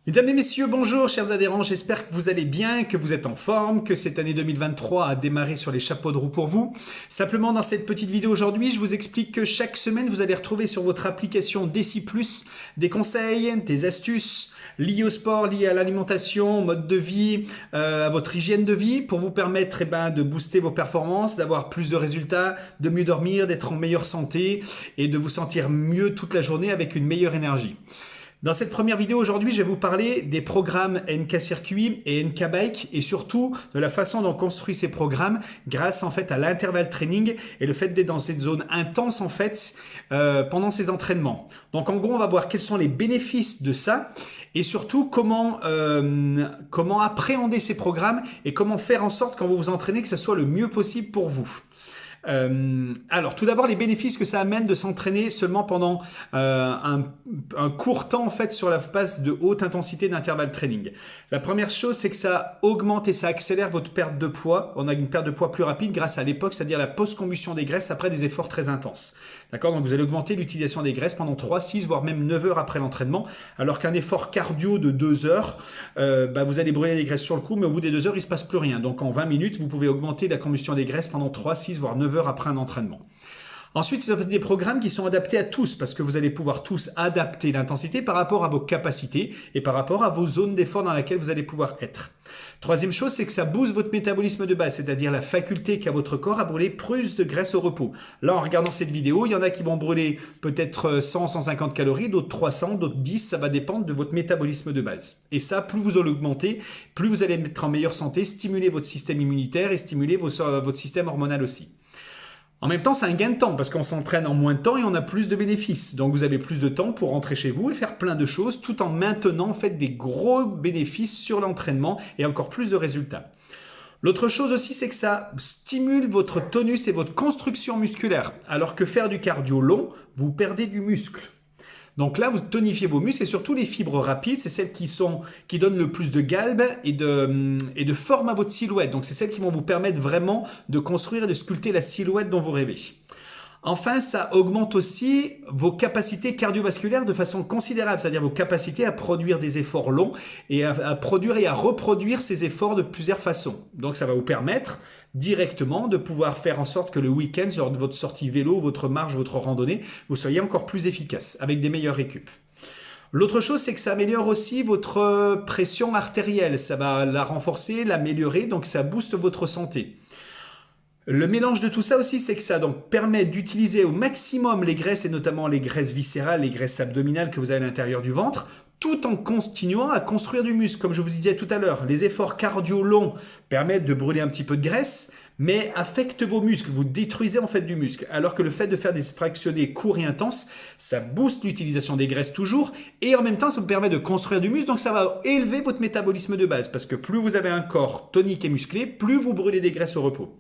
Mesdames et messieurs, bonjour chers adhérents, j'espère que vous allez bien, que vous êtes en forme, que cette année 2023 a démarré sur les chapeaux de roue pour vous. Simplement dans cette petite vidéo aujourd'hui, je vous explique que chaque semaine, vous allez retrouver sur votre application Deci+, des conseils, des astuces liées au sport, liées à l'alimentation, au mode de vie, à votre hygiène de vie, pour vous permettre de booster vos performances, d'avoir plus de résultats, de mieux dormir, d'être en meilleure santé et de vous sentir mieux toute la journée avec une meilleure énergie. Dans cette première vidéo aujourd'hui, je vais vous parler des programmes NK Circuit et NK Bike et surtout de la façon dont on construit ces programmes grâce en fait à l'intervalle training et le fait d'être dans cette zone intense en fait pendant ces entraînements. Donc en gros, on va voir quels sont les bénéfices de ça et surtout comment appréhender ces programmes et comment faire en sorte quand vous vous entraînez que ce soit le mieux possible pour vous. Alors, tout d'abord, les bénéfices que ça amène de s'entraîner seulement pendant un court temps en fait sur la phase de haute intensité d'intervalle training. La première chose, c'est que ça augmente et ça accélère votre perte de poids. On a une perte de poids plus rapide grâce à l'époque, c'est-à-dire la post-combustion des graisses après des efforts très intenses. D'accord? Donc, vous allez augmenter l'utilisation des graisses pendant 3, 6, voire même 9 heures après l'entraînement, alors qu'un effort cardio de 2 heures, vous allez brûler des graisses sur le coup, mais au bout des 2 heures, il ne se passe plus rien. Donc, en 20 minutes, vous pouvez augmenter la combustion des graisses pendant 3, 6, voire 9 heures après un entraînement. Ensuite, ce sont des programmes qui sont adaptés à tous parce que vous allez pouvoir tous adapter l'intensité par rapport à vos capacités et par rapport à vos zones d'effort dans lesquelles vous allez pouvoir être. Troisième chose, c'est que ça booste votre métabolisme de base, c'est-à-dire la faculté qu'a votre corps à brûler plus de graisse au repos. Là, en regardant cette vidéo, il y en a qui vont brûler peut-être 100, 150 calories, d'autres 300, d'autres 10, ça va dépendre de votre métabolisme de base. Et ça, plus vous l'augmentez, plus vous allez être en meilleure santé, stimuler votre système immunitaire et stimuler votre système hormonal aussi. En même temps, c'est un gain de temps parce qu'on s'entraîne en moins de temps et on a plus de bénéfices. Donc, vous avez plus de temps pour rentrer chez vous et faire plein de choses tout en maintenant en fait des gros bénéfices sur l'entraînement et encore plus de résultats. L'autre chose aussi, c'est que ça stimule votre tonus et votre construction musculaire. Alors que faire du cardio long, vous perdez du muscle. Donc là, vous tonifiez vos muscles et surtout les fibres rapides, c'est celles qui donnent le plus de galbe et de forme à votre silhouette. Donc c'est celles qui vont vous permettre vraiment de construire et de sculpter la silhouette dont vous rêvez. Enfin, ça augmente aussi vos capacités cardiovasculaires de façon considérable, c'est-à-dire vos capacités à produire des efforts longs et à produire et à reproduire ces efforts de plusieurs façons. Donc ça va vous permettre directement de pouvoir faire en sorte que le week-end, lors de votre sortie vélo, votre marche, votre randonnée, vous soyez encore plus efficace avec des meilleures récup. L'autre chose, c'est que ça améliore aussi votre pression artérielle. Ça va la renforcer, l'améliorer, donc ça booste votre santé. Le mélange de tout ça aussi, c'est que ça donc permet d'utiliser au maximum les graisses et notamment les graisses viscérales, les graisses abdominales que vous avez à l'intérieur du ventre, tout en continuant à construire du muscle. Comme je vous disais tout à l'heure, les efforts cardio longs permettent de brûler un petit peu de graisse, mais affectent vos muscles, vous détruisez en fait du muscle. Alors que le fait de faire des fractionnés courts et intenses, ça booste l'utilisation des graisses toujours, et en même temps ça vous permet de construire du muscle, donc ça va élever votre métabolisme de base, parce que plus vous avez un corps tonique et musclé, plus vous brûlez des graisses au repos.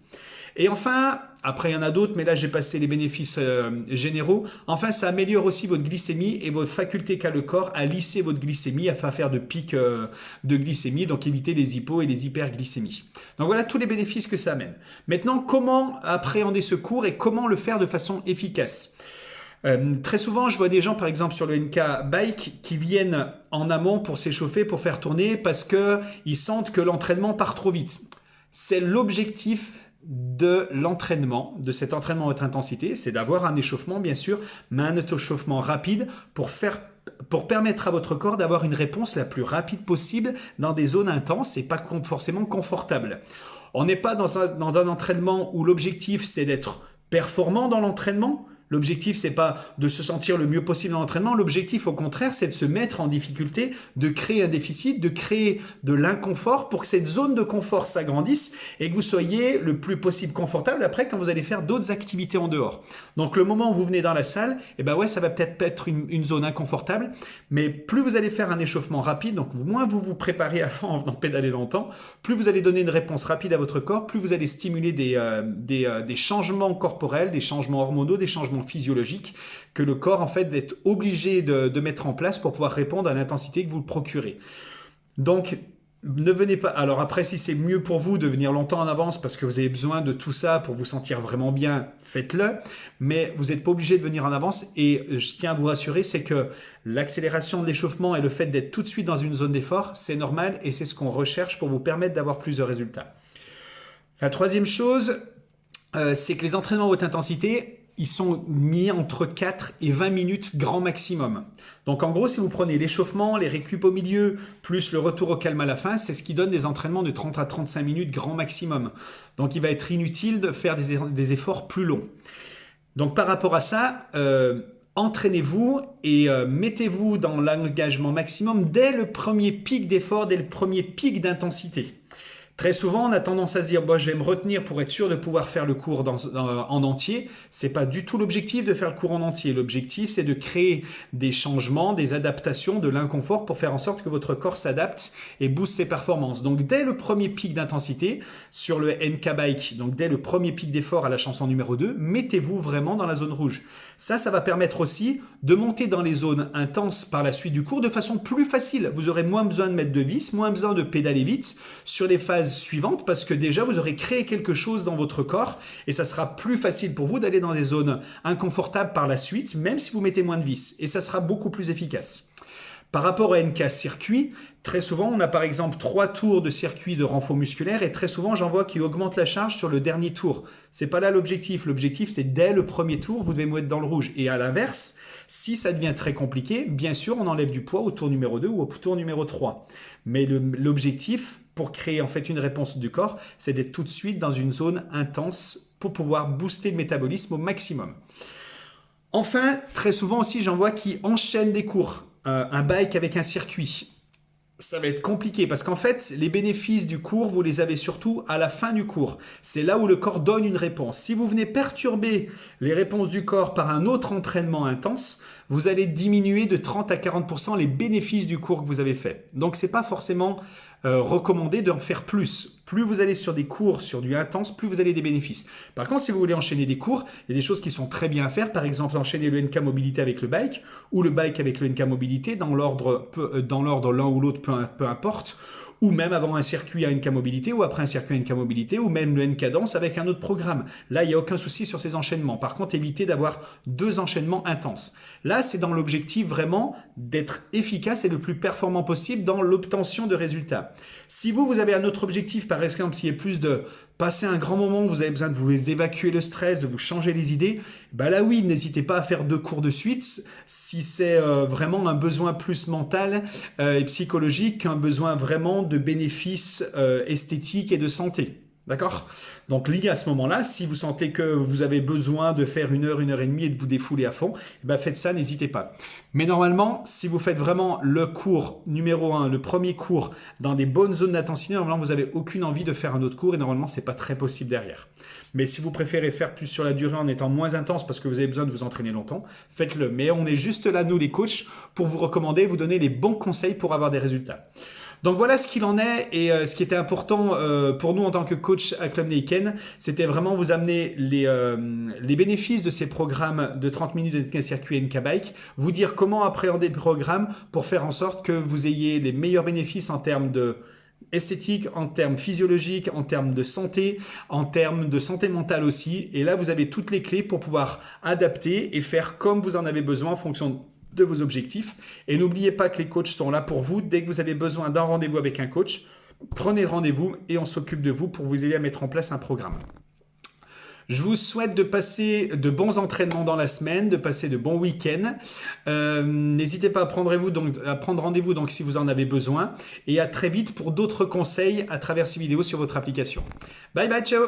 Et enfin, après il y en a d'autres, mais là j'ai passé les bénéfices généraux. Enfin, ça améliore aussi votre glycémie et votre faculté qu'a le corps à lisser votre glycémie afin de faire de pics de glycémie, donc éviter les hypos et les hyperglycémies. Donc voilà tous les bénéfices que ça amène. Maintenant, comment appréhender ce cours et comment le faire de façon efficace? Très souvent, je vois des gens, par exemple, sur le NK Bike, qui viennent en amont pour s'échauffer, pour faire tourner, parce qu'ils sentent que l'entraînement part trop vite. C'est l'objectif de l'entraînement, de cet entraînement à haute intensité, c'est d'avoir un échauffement bien sûr, mais un échauffement rapide pour permettre à votre corps d'avoir une réponse la plus rapide possible dans des zones intenses et pas forcément confortables. On n'est pas dans un entraînement où l'objectif c'est d'être performant dans l'entraînement. L'objectif, c'est pas de se sentir le mieux possible dans l'entraînement. L'objectif, au contraire, c'est de se mettre en difficulté, de créer un déficit, de créer de l'inconfort pour que cette zone de confort s'agrandisse et que vous soyez le plus possible confortable après quand vous allez faire d'autres activités en dehors. Donc, le moment où vous venez dans la salle, ça va peut-être être une zone inconfortable, mais plus vous allez faire un échauffement rapide, donc moins vous vous préparez avant en venant pédaler longtemps, plus vous allez donner une réponse rapide à votre corps, plus vous allez stimuler des changements corporels, des changements hormonaux, des changements physiologique que le corps en fait est obligé de mettre en place pour pouvoir répondre à l'intensité que vous le procurez. Donc Ne venez pas. Alors après, si c'est mieux pour vous de venir longtemps en avance parce que vous avez besoin de tout ça pour vous sentir vraiment bien, faites-le. Mais vous n'êtes pas obligé de venir en avance. Et je tiens à vous rassurer, c'est que l'accélération de l'échauffement et le fait d'être tout de suite dans une zone d'effort, c'est normal et c'est ce qu'on recherche pour vous permettre d'avoir plus de résultats. La troisième chose, c'est que les entraînements à haute intensité, ils sont mis entre 4 et 20 minutes grand maximum. Donc en gros, si vous prenez l'échauffement, les récup au milieu, plus le retour au calme à la fin, c'est ce qui donne des entraînements de 30 à 35 minutes grand maximum. Donc il va être inutile de faire des efforts plus longs. Donc par rapport à ça, entraînez-vous et mettez-vous dans l'engagement maximum dès le premier pic d'effort, dès le premier pic d'intensité. Très souvent, on a tendance à se dire bon, je vais me retenir pour être sûr de pouvoir faire le cours en entier. C'est pas du tout l'objectif de faire le cours en entier. L'objectif, c'est de créer des changements, des adaptations, de l'inconfort pour faire en sorte que votre corps s'adapte et booste ses performances. Donc, dès le premier pic d'intensité sur le NK Bike, donc dès le premier pic d'effort à la chanson numéro 2, mettez-vous vraiment dans la zone rouge. Ça va permettre aussi de monter dans les zones intenses par la suite du cours de façon plus facile. Vous aurez moins besoin de mettre de vis, moins besoin de pédaler vite sur les phases suivantes parce que déjà vous aurez créé quelque chose dans votre corps et ça sera plus facile pour vous d'aller dans des zones inconfortables par la suite, même si vous mettez moins de vis et ça sera beaucoup plus efficace. Par rapport au NK circuit, très souvent, on a par exemple 3 tours de circuit de renfort musculaire et très souvent, j'en vois qui augmentent la charge sur le dernier tour. C'est pas là l'objectif. L'objectif, c'est dès le premier tour, vous devez vous mettre dans le rouge. Et à l'inverse, si ça devient très compliqué, bien sûr, on enlève du poids au tour numéro 2 ou au tour numéro 3. Mais l'objectif, pour créer en fait une réponse du corps, c'est d'être tout de suite dans une zone intense pour pouvoir booster le métabolisme au maximum. Enfin, très souvent aussi, j'en vois qui enchaînent des cours. Un bike avec un circuit, ça va être compliqué parce qu'en fait, les bénéfices du cours, vous les avez surtout à la fin du cours. C'est là où le corps donne une réponse. Si vous venez perturber les réponses du corps par un autre entraînement intense, vous allez diminuer de 30 à 40% les bénéfices du cours que vous avez fait. Donc, c'est pas forcément recommandé d'en faire plus. Plus vous allez sur des cours, sur du intense, plus vous allez des bénéfices. Par contre, si vous voulez enchaîner des cours, il y a des choses qui sont très bien à faire. Par exemple, enchaîner le NK mobilité avec le bike ou le bike avec le NK mobilité dans l'ordre l'un ou l'autre, peu importe. Ou même avant un circuit à NK mobilité ou après un circuit à NK mobilité ou même le NK danse avec un autre programme. Là, il n'y a aucun souci sur ces enchaînements. Par contre, évitez d'avoir 2 enchaînements intenses. Là, c'est dans l'objectif vraiment d'être efficace et le plus performant possible dans l'obtention de résultats. Si vous avez un autre objectif, par exemple, s'il y a plus de passer un grand moment où vous avez besoin de vous évacuer le stress, de vous changer les idées, bah là oui, n'hésitez pas à faire 2 cours de suite si c'est vraiment un besoin plus mental et psychologique qu'un besoin vraiment de bénéfices esthétiques et de santé. D'accord? Donc, lié à ce moment-là, si vous sentez que vous avez besoin de faire 1 heure, 1 heure et demie et de vous défouler à fond, faites ça, n'hésitez pas. Mais normalement, si vous faites vraiment le cours numéro 1, le premier cours, dans des bonnes zones d'intensité, normalement, vous n'avez aucune envie de faire un autre cours et normalement, ce n'est pas très possible derrière. Mais si vous préférez faire plus sur la durée en étant moins intense parce que vous avez besoin de vous entraîner longtemps, faites-le. Mais on est juste là, nous les coachs, pour vous recommander, vous donner les bons conseils pour avoir des résultats. Donc voilà ce qu'il en est et ce qui était important pour nous en tant que coach à Club Neiken, c'était vraiment vous amener les bénéfices de ces programmes de 30 minutes de circuit NK Bike, vous dire comment appréhender le programme pour faire en sorte que vous ayez les meilleurs bénéfices en termes de esthétique, en termes physiologiques, en termes de santé, en termes de santé mentale aussi. Et là, vous avez toutes les clés pour pouvoir adapter et faire comme vous en avez besoin en fonction de vos objectifs. Et n'oubliez pas que les coachs sont là pour vous. Dès que vous avez besoin d'un rendez-vous avec un coach, prenez le rendez-vous et on s'occupe de vous pour vous aider à mettre en place un programme. Je vous souhaite de passer de bons entraînements dans la semaine, de passer de bons week-ends. N'hésitez pas à prendre rendez-vous donc si vous en avez besoin. Et à très vite pour d'autres conseils à travers ces vidéos sur votre application. Bye bye, ciao!